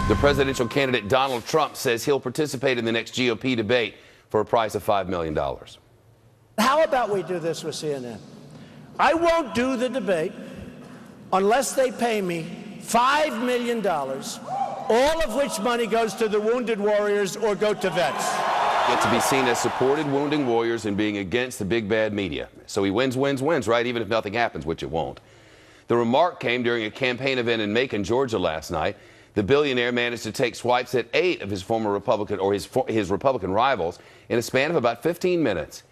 The presidential candidate Donald Trump says he'll participate in the next GOP debate for a price of $5 million. How about we do this with CNN? I won't do the debate unless they pay me $5 million, all of which money goes to the wounded warriors or go to vets. Get to be seen as supported wounding warriors and being against the big bad media. So he wins, right? Even if nothing happens, which it won't. The remark came during a campaign event in Macon, Georgia last night. The billionaire managed to take swipes at 8 of his former Republican or his Republican rivals in a span of about 15 minutes.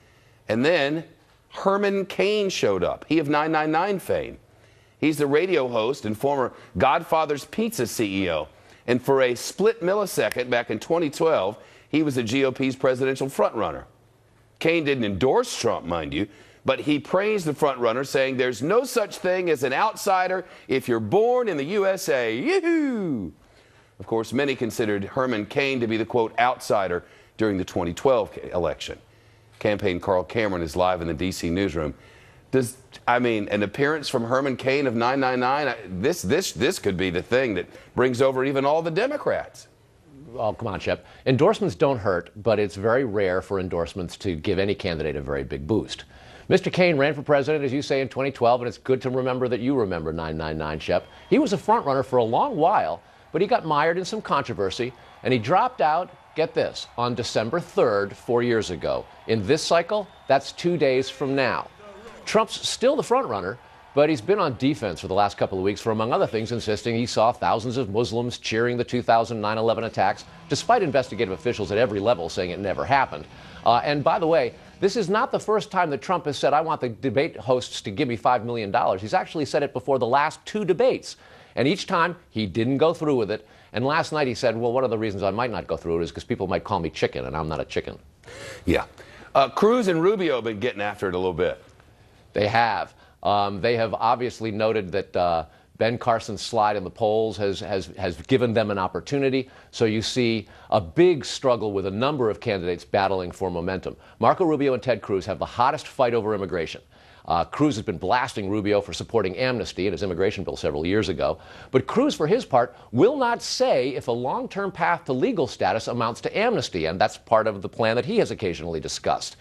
And then Herman Cain showed up, he of 999 fame. He's the radio host and former Godfather's Pizza CEO. And for a split millisecond back in 2012, he was the GOP's presidential frontrunner. Cain didn't endorse Trump, mind you, but he praised the frontrunner, saying there's no such thing as an outsider if you're born in the USA. Yoo-hoo! Of course, many considered Herman Cain to be the, quote, outsider during the 2012 election. Campaign Carl Cameron is live in the D.C. newsroom. An appearance from Herman Cain of 999, this could be the thing that brings over even all the Democrats. Oh, come on, Shep. Endorsements don't hurt, but it's very rare for endorsements to give any candidate a very big boost. Mr. Cain ran for president, as you say, in 2012, and it's good to remember that you remember 999, Shep. He was a frontrunner for a long while, but he got mired in some controversy, and he dropped out, get this, on December 3rd, 4 years ago. In this cycle, that's 2 days from now. Trump's still the frontrunner, but he's been on defense for the last couple of weeks for, among other things, insisting he saw thousands of Muslims cheering the 2009 9/11 attacks, despite investigative officials at every level saying it never happened. And by the way, this is not the first time that Trump has said, I want the debate hosts to give me $5 million. He's actually said it before the last 2 debates. And each time, he didn't go through with it. And last night he said, well, one of the reasons I might not go through it is because people might call me chicken, and I'm not a chicken. Yeah. Cruz and Rubio have been getting after it a little bit. They have. They have obviously noted that Ben Carson's slide in the polls has given them an opportunity. So you see a big struggle with a number of candidates battling for momentum. Marco Rubio and Ted Cruz have the hottest fight over immigration. Cruz has been blasting Rubio for supporting amnesty in his immigration bill several years ago. But Cruz, for his part, will not say if a long-term path to legal status amounts to amnesty, and that's part of the plan that he has occasionally discussed.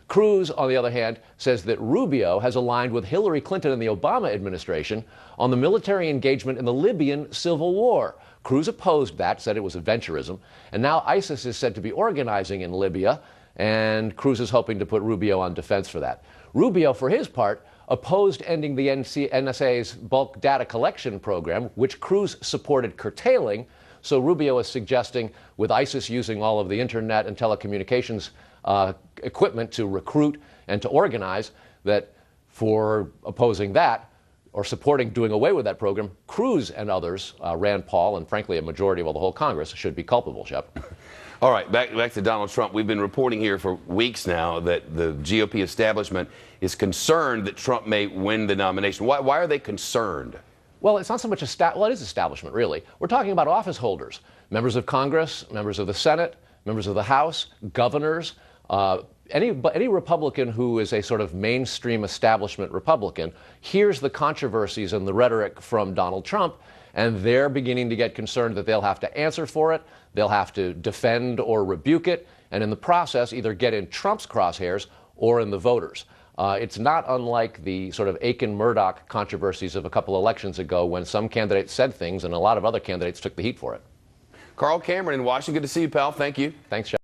Cruz, on the other hand, says that Rubio has aligned with Hillary Clinton and the Obama administration on the military engagement in the Libyan civil war. Cruz opposed that, said it was adventurism, and now ISIS is said to be organizing in Libya, and Cruz is hoping to put Rubio on defense for that. Rubio, for his part, opposed ending the NSA's bulk data collection program, which Cruz supported curtailing. So Rubio is suggesting, with ISIS using all of the internet and telecommunications equipment to recruit and to organize, that for opposing that or supporting doing away with that program, Cruz and others, Rand Paul and frankly a majority of the whole Congress, should be culpable, Shep. All right, back to Donald Trump. We've been reporting here for weeks now that the GOP establishment is concerned that Trump may win the nomination. Why are they concerned? Well, it's not so much well, it is establishment, really. We're talking about office holders, members of Congress, members of the Senate, members of the House, governors, any Republican who is a sort of mainstream establishment Republican hears the controversies and the rhetoric from Donald Trump, and they're beginning to get concerned that they'll have to answer for it, they'll have to defend or rebuke it, and in the process either get in Trump's crosshairs or in the voters. It's not unlike the sort of Aiken-Murdoch controversies of a couple elections ago when some candidates said things and a lot of other candidates took the heat for it. Carl Cameron in Washington. Good to see you, pal. Thank you. Thanks, Jeff.